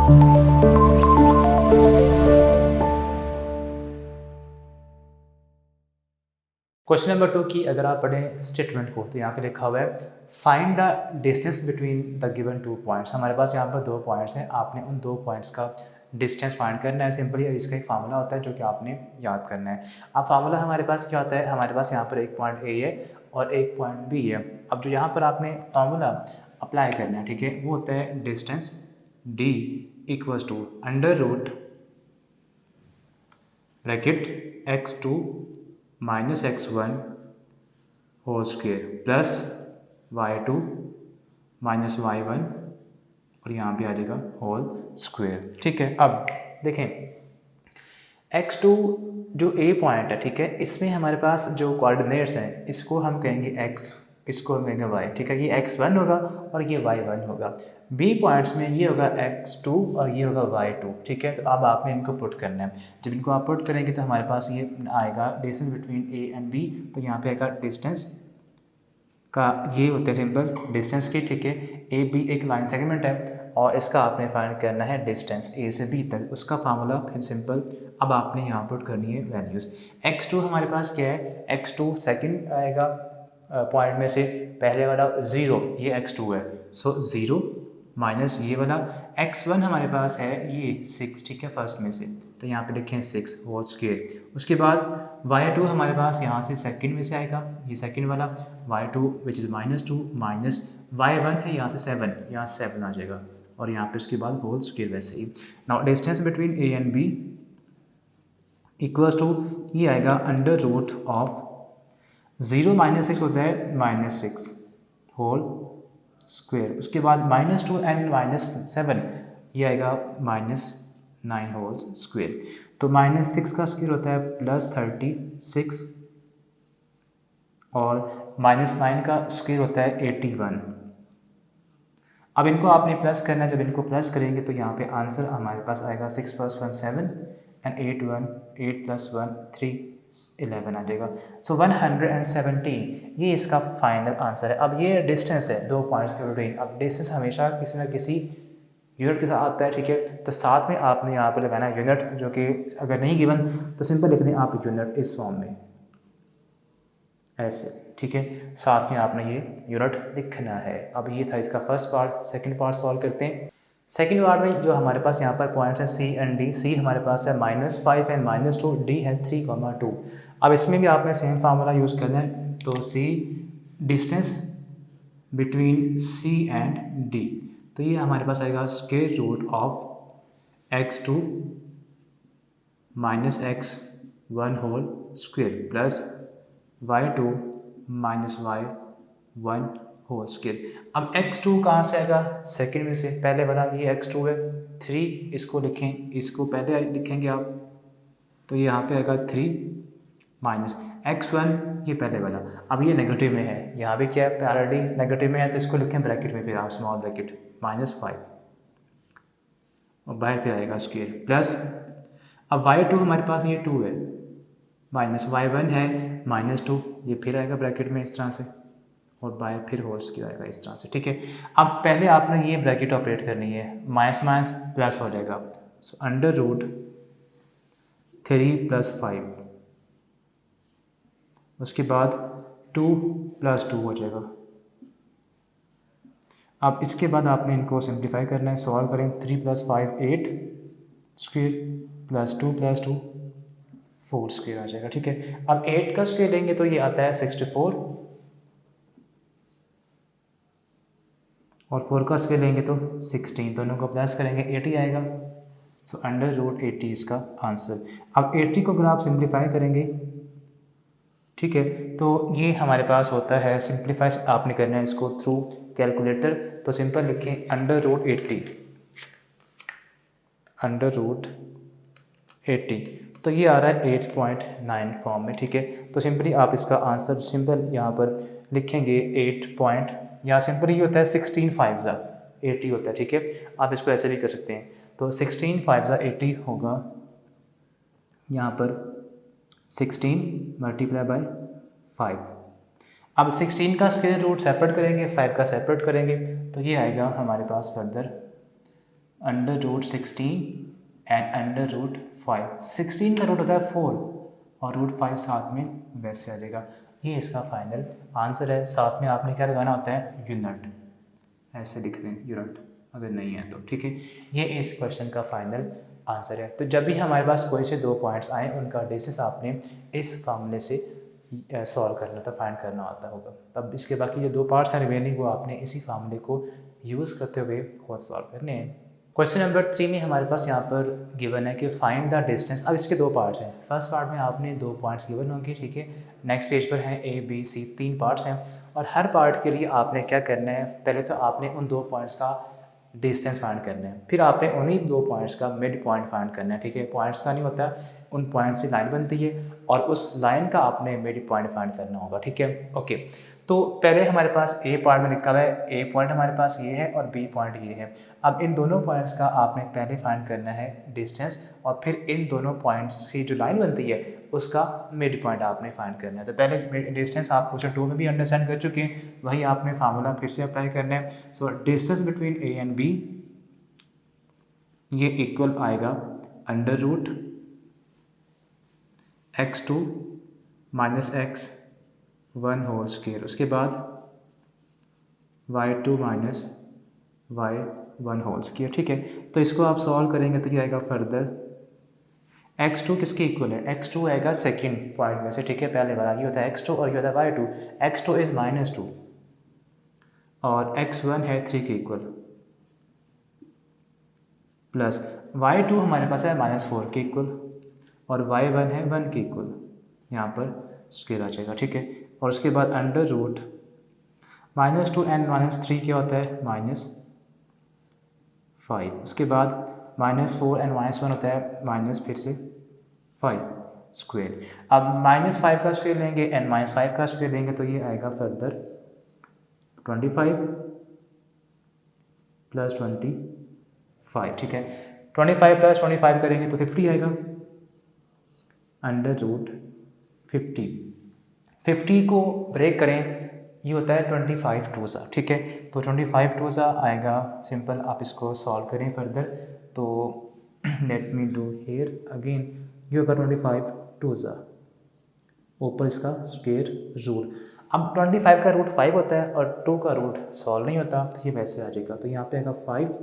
Question number 2 की अगर आप पढ़ें स्टेटमेंट को तो यहाँ पे लिखा हुआ है find the distance between the given 2 points. हमारे पास यहाँ पर 2 पॉइंट्स हैं, आपने उन 2 पॉइंट्स का डिस्टेंस फाइंड करना है। सिंपली इसका एक फार्मूला होता है जो कि आपने याद करना है। अब फार्मूला हमारे पास क्या होता है, हमारे पास यहाँ पर एक पॉइंट ए है और एक पॉइंट बी है। अब जो यहाँ पर आपने फार्मूला अप्लाई करना है, ठीक है, वो होता है distance D equals to under root bracket x2 minus x1 whole square plus y2 minus y1 और यहाँ भी आ जाएगा होल स्क्वेयर। ठीक है, अब देखें x2 जो a पॉइंट है, ठीक है, इसमें हमारे पास जो कोऑर्डिनेट्स हैं इसको हम कहेंगे x, इसको हम कहेंगे y। ठीक है, ये x1 होगा और ये y1 होगा। बी पॉइंट्स में ये होगा x2 और ये होगा y2। ठीक है, तो अब आपने इनको पुट करना है। जब इनको आप पुट करेंगे तो हमारे पास ये आएगा distance between A and B. तो यहाँ पे आएगा डिस्टेंस का ये होते हैं सिंपल डिस्टेंस की। ठीक है, ए बी एक लाइन सेगमेंट है और इसका आपने फाइंड करना है डिस्टेंस ए से बी तक। उसका फार्मूला फिर सिंपल अब आपने यहाँ पुट करनी है वैल्यूज़। x2 हमारे पास क्या है, x2 सेकंड आएगा पॉइंट में से, पहले वाला 0, ये x2 है, सो 0 माइनस ये वाला x1 हमारे पास है ये 6। ठीक है, फर्स्ट में से, तो यहाँ पे लिखें 6 होल स्क्वायर। उसके बाद y2 हमारे पास यहाँ से सेकंड में से आएगा, ये सेकंड वाला y2 which is -2 minus y1 है यहाँ से 7, यहाँ 7 आ जाएगा और यहाँ पे उसके बाद होल स्क्वायर वैसे ही। Now distance between A and B equals to ये आएगा अंडर रूट ऑफ 0 माइनस 6 होता है -6 होल स्क्वायर। उसके बाद -2 एंड -7 ये आएगा -9 होल स्क्वायर। तो -6 का स्क्वायर होता है +36 और -9 का स्क्वायर होता है 81। अब इनको आपने प्लस करना है। जब इनको प्लस करेंगे तो यहाँ पे आंसर हमारे पास आएगा 6 + 1 7 एंड 8 + 1 3 11 आ जाएगा। सो 117 ये इसका फाइनल आंसर है। अब ये डिस्टेंस है 2 पॉइंट्स के बिटवीन। अब डिस्टेंस हमेशा किसी न किसी यूनिट के साथ आता है। ठीक है, तो साथ में आपने यहाँ पर लगाना है यूनिट, जो कि अगर नहीं गिवन तो सिंपल लिख दें आप यूनिट इस फॉर्म में ऐसे। ठीक है, साथ में आपने ये यूनिट लिखना है। अब ये था इसका first part. Second part solve करते हैं। सेकंड पार्ट में जो हमारे पास यहाँ पर पॉइंट्स हैं सी एंड डी। सी हमारे पास है -5 एंड -2, डी है 3, 2। अब इसमें भी आपने सेम फार्मूला यूज़ करना है। तो C distance between C and D, तो ये हमारे पास आएगा square root of x2 minus x1 whole square plus y2 minus y1 whole square. अब x2 कहाँ से आएगा, सेकंड में से, पहले वाला ये x2 है 3, इसको लिखें, इसको पहले लिखेंगे आप, तो ये यहाँ पे आएगा 3 माइनस x1 ये पहले वाला। अब ये नेगेटिव में है, यहाँ भी क्या है ऑलरेडी नेगेटिव में है, तो इसको लिखें ब्रैकेट में, फिर आप स्मॉल ब्रैकेट -5 और बाहर फिर आएगा स्क्वायर प्लस। अब y2 हमारे पास ये 2 है माइनस y1 है -2, ये फिर आएगा ब्रैकेट में इस तरह से और बाहर फिर होल स्क्वायर आएगा इस तरह से। ठीक है, अब पहले आपने ये ब्रैकेट ऑपरेट करनी है, माइनस माइनस प्लस हो जाएगा। सो अंडर रूट 3 + 5, उसके बाद 2 + 2 हो जाएगा। अब इसके बाद आपने इनको सिंप्लीफाई करना है, सॉल्व करें। 3 + 5 8 स्क्वायर प्लस 2 + 2 4 स्क्वायर आ जाएगा। ठीक है, अब 8 का स्क्वायर लेंगे तो ये आता है 64 और 4 का स्क्वायर लेंगे तो 16, दोनों को प्लस करेंगे 80 आएगा। सो अंडर रूट 80 इसका आंसर। अब 80 को अगर आप सिंप्लीफाई करेंगे, ठीक है, तो ये हमारे पास होता है, सिंप्लीफाई आपने करना है इसको थ्रू कैलकुलेटर। तो सिंपल लिखें अंडर रूट 80 अंडर रूट 80, तो ये आ रहा है 8.9 फॉर्म में। ठीक है, तो सिंपली आप इसका आंसर सिंपल यहाँ पर लिखेंगे 8 पॉइंट, यहाँ सिंपल ये होता है 16 5 80 होता है। ठीक है, आप इसको ऐसे भी कर सकते हैं। तो 16 5 80 होगा यहाँ पर 16 × 5। अब 16 का स्क्वायर रूट सेपरेट करेंगे, 5 का सेपरेट करेंगे, तो ये आएगा हमारे पास फर्दर √16 एंड √5। 16 का रूट होता है 4 और √5 साथ में वैसे आ जाएगा। ये इसका फाइनल आंसर है। साथ में आपने क्या लगाना होता है, यूनिट, ऐसे लिख दें यूनिट अगर नहीं है तो, ठीक है। ये इस क्वेश्चन का फाइनल आंसर है। तो जब भी हमारे पास कोई से दो पॉइंट्स आए उनका डिस्टेंस आपने इस फार्मूले से सॉल्व करना था, फाइंड करना आता होगा। तब इसके बाकी जो दो पार्ट्स हैं रिमेनिंग वो आपने इसी फार्मूले को यूज़ करते हुए खुद सॉल्व करने हैं। क्वेश्चन नंबर 3 में हमारे पास यहाँ पर गिवन है कि फाइंड द डिस्टेंस। अब इसके दो पार्ट्स हैं। फर्स्ट पार्ट में आपने दो पॉइंट्स गिवन होंगे, ठीक है। नेक्स्ट पेज पर है A B C, 3 पार्ट्स हैं और हर पार्ट के लिए आपने क्या करना है, पहले तो आपने उन दो पॉइंट्स का डिस्टेंस फाइंड करना है, फिर आपने उन्हीं दो पॉइंट्स का मिड पॉइंट फाइंड करना है, ठीक है। पॉइंट्स का नहीं होता, उन पॉइंट से लाइन बनती है और उस लाइन का आपने मिड पॉइंट फाइंड करना होगा, ठीक है। ओके, तो पहले हमारे पास ए पार्ट में लिखा हुआ है, ए पॉइंट हमारे पास ये है और बी पॉइंट ये है। अब इन दोनों पॉइंट्स का आपने पहले फाइंड करना है डिस्टेंस और फिर इन दोनों पॉइंट्स से जो लाइन बनती है उसका मिड पॉइंट आपने फाइंड करना है। तो पहले डिस्टेंस आप क्वेश्चन 2 में भी अंडरस्टैंड कर चुके हैं, वही आपने फार्मूला फिर से अप्लाई करना है। So distance between A and B ये इक्वल आएगा √x2 minus x1 whole square, उसके बाद y2 minus y1 whole square, ठीक है। तो इसको आप सॉल्व करेंगे तो क्या आएगा फर्दर, x2 किसके इक्वल है, x2 आएगा सेकेंड पॉइंट में से, ठीक है। पहले वाला ये होता है x2 और ये होता है y2। x2 इज -2 और x1 है 3 के इक्वल प्लस y2 हमारे पास है -4 के इक्वल और y1 है 1 के इक्वल, यहाँ पर स्क्वायर आ जाएगा, ठीक है। और उसके बाद अंडर रूट -2 एंड -3 क्या होता है -5, उसके बाद -4 एंड -1 होता है माइनस फिर से 5 स्क्वायर। अब -5 का स्क्वायर लेंगे एंड -5 का स्क्वायर लेंगे तो ये आएगा फर्दर 25 प्लस 25, ठीक है। 25 प्लस 25 करेंगे तो 50 आएगा अंडर रूट 50 को ब्रेक करें ये होता है 25 टू सा, ठीक है। तो 25 टू सा आएगा, सिंपल आप इसको सॉल्व करें फर्दर। तो let me do here again, ये होगा 25 टू सा, ऊपर इसका स्क्वायर रूट। अब 25 का रूट 5 होता है और 2 का रूट सॉल्व नहीं होता, तो ये वैसे आ जाएगा। तो यहाँ पे आएगा 5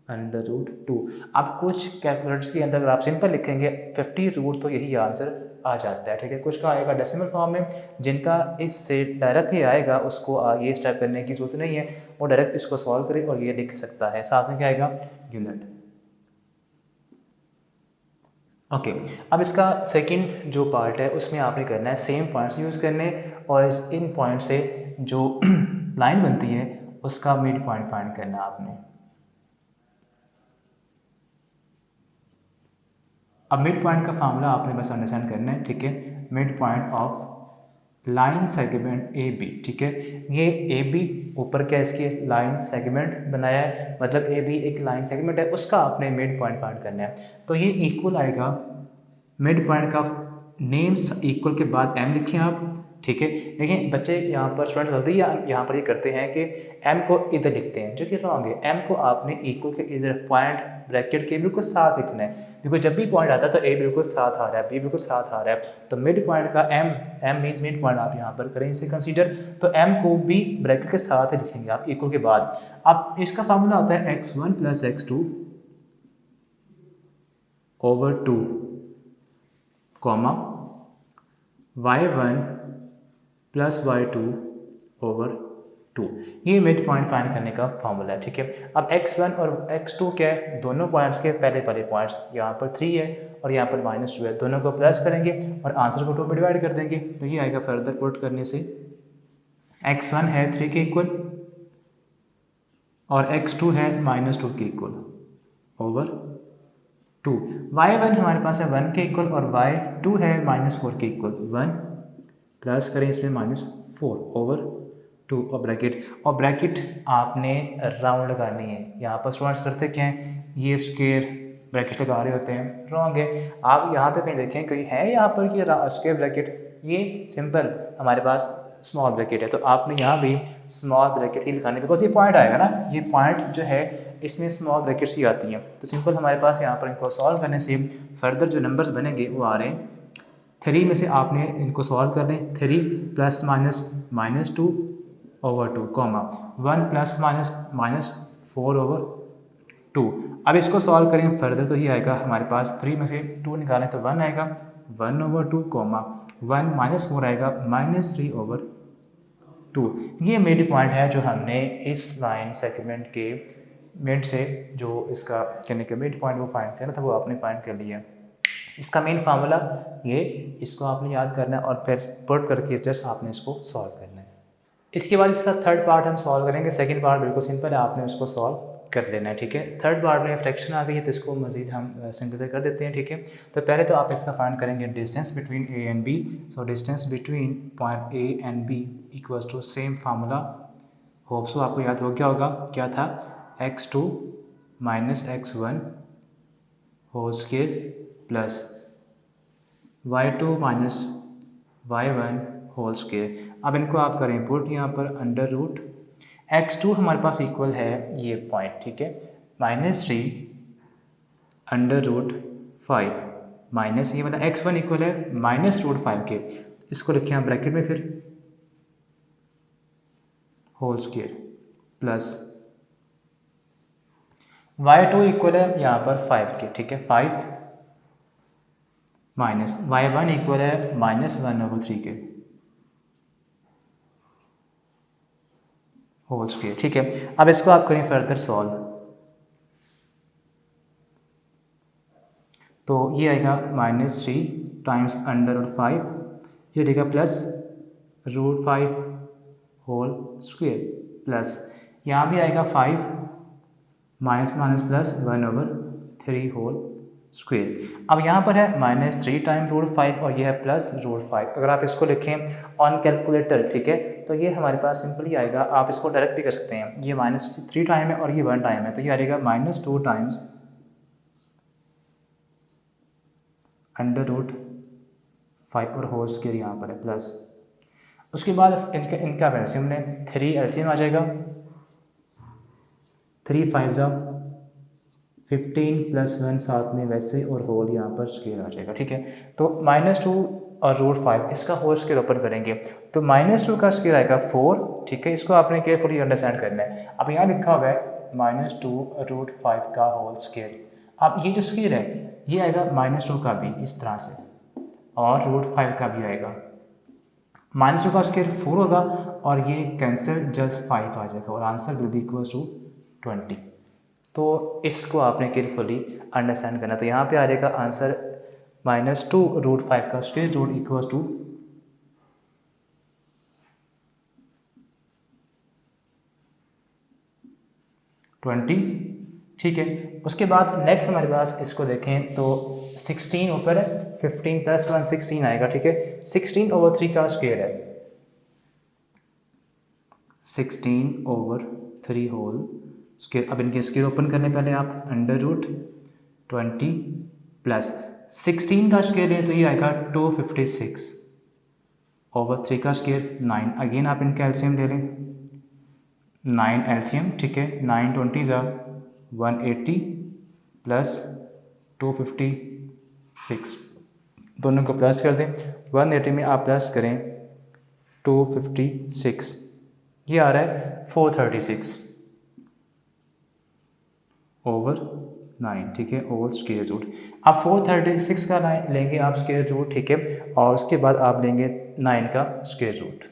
√2। अब कुछ कैलकुलेटर्स के अंदर अगर आप सिंपल लिखेंगे 50 रूट तो यही आंसर आ जाता है, ठीक है। कुछ का आएगा डेसिमल फॉर्म में, जिनका इससे डायरेक्ट ही आएगा उसको ये स्टेप करने की जरूरत नहीं है, वो डायरेक्ट इसको सॉल्व करे और ये लिख सकता है। साथ में क्या आएगा, यूनिट। ओके, अब इसका सेकंड जो पार्ट है उसमें आपने करना है सेम पॉइंट्स यूज़ करने और इन पॉइंट से जो लाइन बनती है उसका मिड पॉइंट फाइंड करना आपने। अब मिड पॉइंट का फार्मूला आपने बस अंडरस्टैंड करना है, ठीक है। Mid point of line segment A B, ठीक है। ये ए बी ऊपर क्या इसके लाइन सेगमेंट बनाया है, मतलब ए बी एक लाइन सेगमेंट है, उसका आपने मिड पॉइंट फाइंड करना है। तो ये इक्वल आएगा, मिड पॉइंट का नेम्स इक्वल के बाद एम लिखें आप, ठीक है। देखिए बच्चे यहाँ पर स्टूडेंट गलती यहाँ पर ये करते हैं कि एम को इधर लिखते हैं, जो कि रॉन्ग है। एम को आपने इक्वल के इधर पॉइंट ब्रैकेट के बिल्कुल साथ लिखना है, क्योंकि जब भी पॉइंट आता है तो ए बिल्कुल साथ आ रहा है, बी बिल्कुल साथ आ रहा है। तो मिड पॉइंट का एम मीन्स मिड पॉइंट आप यहाँ पर करें इसे कंसीडर, तो एम को भी ब्रैकेट के साथ ही लिखेंगे आप इक्वल के बाद। अब इसका फार्मूला होता है x1 plus x2 over 2 comma y1 plus y2 over 2, ये मिड पॉइंट फाइंड करने का फॉर्मूला है, ठीक है। अब x1 और x2 क्या है, दोनों पॉइंट्स के पहले वाले पॉइंट्स, यहाँ पर 3 है और यहाँ पर -2 है, दोनों को प्लस करेंगे और आंसर को 2 में डिवाइड कर देंगे, तो ये आएगा फर्दर पुट करने से x1 है 3 के इक्वल और x2 है -2 के इक्वल ओवर 2। y1 हमारे पास है 1 के इक्वल और y2 है -4 के इक्वल, 1 प्लस करें इसमें -4 ओवर 2 और ब्रैकेट आपने राउंड लगानी है। यहाँ पर स्टूडेंट्स करते क्या हैं, ये स्क्वायर ब्रैकेट लगा रहे होते हैं, रॉन्ग है। आप यहाँ पे कहीं देखें कहीं है यहाँ पर कि स्क्वायर ब्रैकेट, ये सिंपल हमारे पास स्मॉल ब्रैकेट है, तो आपने यहाँ भी स्मॉल ब्रैकेट ही लिखानी, बिकॉज ये पॉइंट आएगा ना, ये पॉइंट जो है इसमें स्मॉल ब्रैकेट्स ही आती हैं। तो सिंपल हमारे पास यहाँ पर इनको सॉल्व करने से फर्दर जो नंबर्स बनेंगे वो आ रहे हैं 3 में से आपने इनको सॉल्व कर दें 3 plus minus -2 over 2 comma 1 plus minus -4 over 2। अब इसको सॉल्व करें फर्दर तो ये आएगा हमारे पास 3 में से 2 निकालें तो 1 आएगा 1 ओवर 2 कॉमा 1 -4 आएगा -3 ओवर 2। ये मिड पॉइंट है जो हमने इस लाइन सेगमेंट के मिड से जो इसका कहने का मिड पॉइंट वो फाइंड करना था वो आपने फाइंड कर लिया। इसका मेन फार्मूला ये, इसको आपने याद करना है और फिर पुट करके जस्ट आपने इसको सॉल्व करना है। इसके बाद इसका थर्ड पार्ट हम सॉल्व करेंगे। सेकंड पार्ट बिल्कुल सिंपल है, आपने उसको सॉल्व कर लेना है, ठीक है। थर्ड पार्ट में फ्रैक्शन आ गई है तो इसको मजीद हम सिंपलीफाई कर देते हैं, ठीक है। तो पहले तो आप इसका फाइंड करेंगे distance between A and B. So distance between point A and B equals to same formula, hope so आपको याद हो गया होगा, क्या था, x2 minus x1 whole square plus y2 minus y1 whole square. अब इनको आप करें पुट यहाँ पर अंडर रूट x2 हमारे पास इक्वल है ये पॉइंट, ठीक है, -3 अंडर रूट 5 माइनस ये मतलब x1 इक्वल है -√5 के, इसको लिखे हम ब्रैकेट में फिर whole square plus y2 equal है यहाँ पर 5 के, ठीक है, 5 माइनस y1 इक्वल है -1/3 के होल स्केयर, ठीक है। अब इसको आप करें फर्दर सॉल्व तो ये आएगा -3 टाइम्स अंडर रूट 5, ये रहेगा प्लस √5 होल स्क्वेयर प्लस यहाँ भी आएगा 5 माइनस प्लस 1/3 होल स्क्वेयर। अब यहाँ पर है -3 टाइम √5 और ये है प्लस √5। अगर आप इसको लिखें ऑन कैलकुलेटर, ठीक है, तो ये हमारे पास सिंपली आएगा, आप इसको डायरेक्ट भी कर सकते हैं, ये -3 टाइम है और ये 1 टाइम है तो ये आएगा -2 टाइम्स अंडर रूट 5 और होल स्क्वेयर यहाँ पर है प्लस, उसके बाद इनका एलसीएम लें, 3 एलसीएम आ जाएगा, 3 5 जा 15 प्लस 1 साथ में वैसे और होल यहाँ पर स्क्वेयर आ जाएगा, ठीक है। तो -2 और √5 इसका होल स्क्वेयर ओपन करेंगे तो -2 का स्क्वेयर आएगा 4, ठीक है, इसको आपने केयरफुली अंडरस्टैंड करना है। अब यहाँ लिखा हुआ है -2√5 का होल स्क्वेयर। अब ये जो स्क्वेयर है ये आएगा -2 का भी इस तरह से और √5 का भी आएगा, -2 का स्क्वेयर 4 होगा और ये कैंसिल जस्ट 5 आ जाएगा और answer will be equals to 20। तो इसको आपने केयरफुली अंडरस्टैंड करना। तो यहाँ पे आ जाएगा आंसर -2√5 का स्क्वेयर रूट इक्वल्स टू 20, ठीक है। उसके बाद नेक्स्ट हमारे पास इसको देखें तो 16 ऊपर है, 15 प्लस 1 16 आएगा, ठीक है, 16/3 का स्क्वेयर है, 16/3 होल स्क्वेयर। अब इनके स्क्वेयर ओपन करने पहले आप अंडर रूट 20 प्लस 16 का स्क्वेयर है तो ये आएगा 256/3 का स्क्वेयर 9। अगेन आप इनका एलसीएम ले लें, 9 एलसीएम, ठीक है, 9 20 जा 180 प्लस 256, दोनों को प्लस कर दें, 180 में आप प्लस करें 256, ये आ रहा है 436/9, ठीक है, ओवर स्क्वेयर रूट। आप 436 का लेंगे आप स्क्वेयर रूट, ठीक है, और उसके बाद आप लेंगे 9 का स्क्वेयर रूट।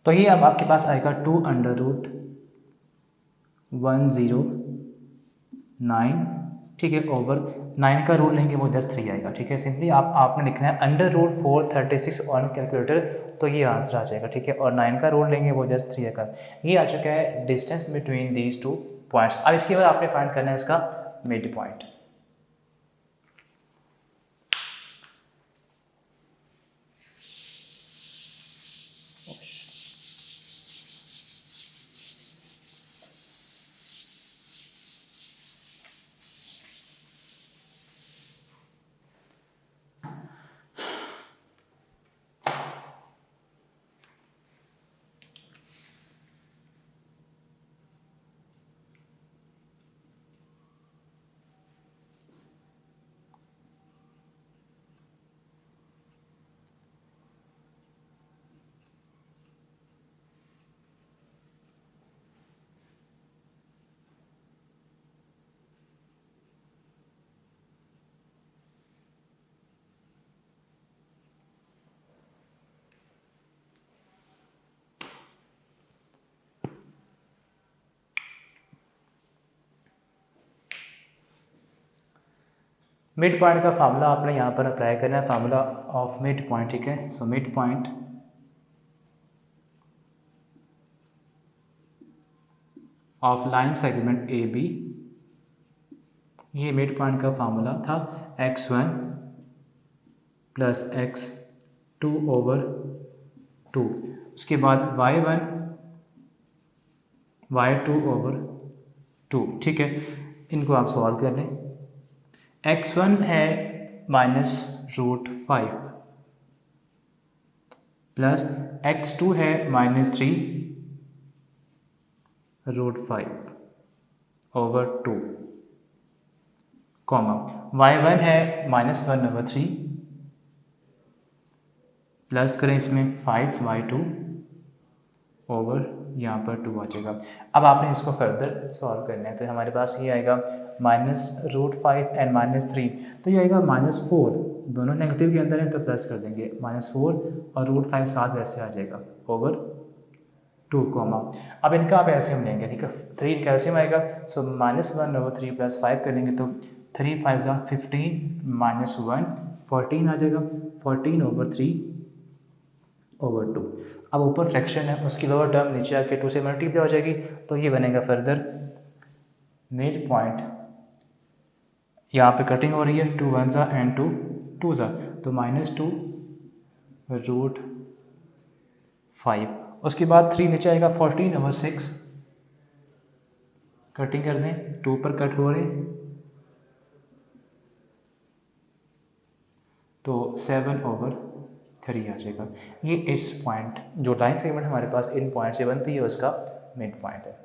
तो ये अब आपके पास आएगा 2√109, ठीक है, ओवर 9 का रूट लेंगे वो 3 आएगा, ठीक है। सिंपली आपने लिखना है √436 ऑन कैलकुलेटर, तो ये आंसर आ जाएगा, ठीक है। और 9 का रूट लेंगे वो 3 आएगा। ये आ चुका है distance between these two points. अब इसके बाद आपने फाइंड करना है इसका मिड पॉइंट। मिड पॉइंट का फार्मूला आपने यहाँ पर अप्लाई करना है, फार्मूला ऑफ मिड पॉइंट, ठीक है। So mid point of line segment A B, ये मिड पॉइंट का फार्मूला था x1 + x2/2, उसके बाद y1 y2/2, ठीक है। इनको आप सॉल्व कर लें। x1 है -√5 प्लस x2 है -3√5/2, कॉमा y1 है -1/3, प्लस करें इसमें 5y2 ओवर यहाँ पर 2 आ जाएगा। अब आपने इसको फर्दर सॉल्व करना है, तो हमारे पास ये आएगा -√5 एंड -3, तो ये आएगा -4, दोनों नेगेटिव के अंदर है तो प्लस कर देंगे, -4 और √5 साथ वैसे आ जाएगा ओवर 2, कॉमा अब इनका आप एलसीएम लेंगे, ठीक है। 3 इनका एलसीएम आएगा, सो -1/3 + 5 करेंगे तो 3 5 = 15 -1 14 आ जाएगा, 14/3/2। अब ऊपर फ्रैक्शन है, उसकी लोअर टर्म नीचे आके 2 से मल्टीप्लाई हो जाएगी, तो ये बनेगा फर्दर मिड पॉइंट। यहाँ पे कटिंग हो रही है, 2 1 एंड 2 2 तो -2√5, उसके बाद 3 नीचे आएगा, 14/6, कटिंग कर दें, 2 पर कट हो रहे तो 7/3 आ जाएगा। ये इस पॉइंट जो लाइन सेगमेंट हमारे पास इन पॉइंट से बनती है उसका मिड पॉइंट है।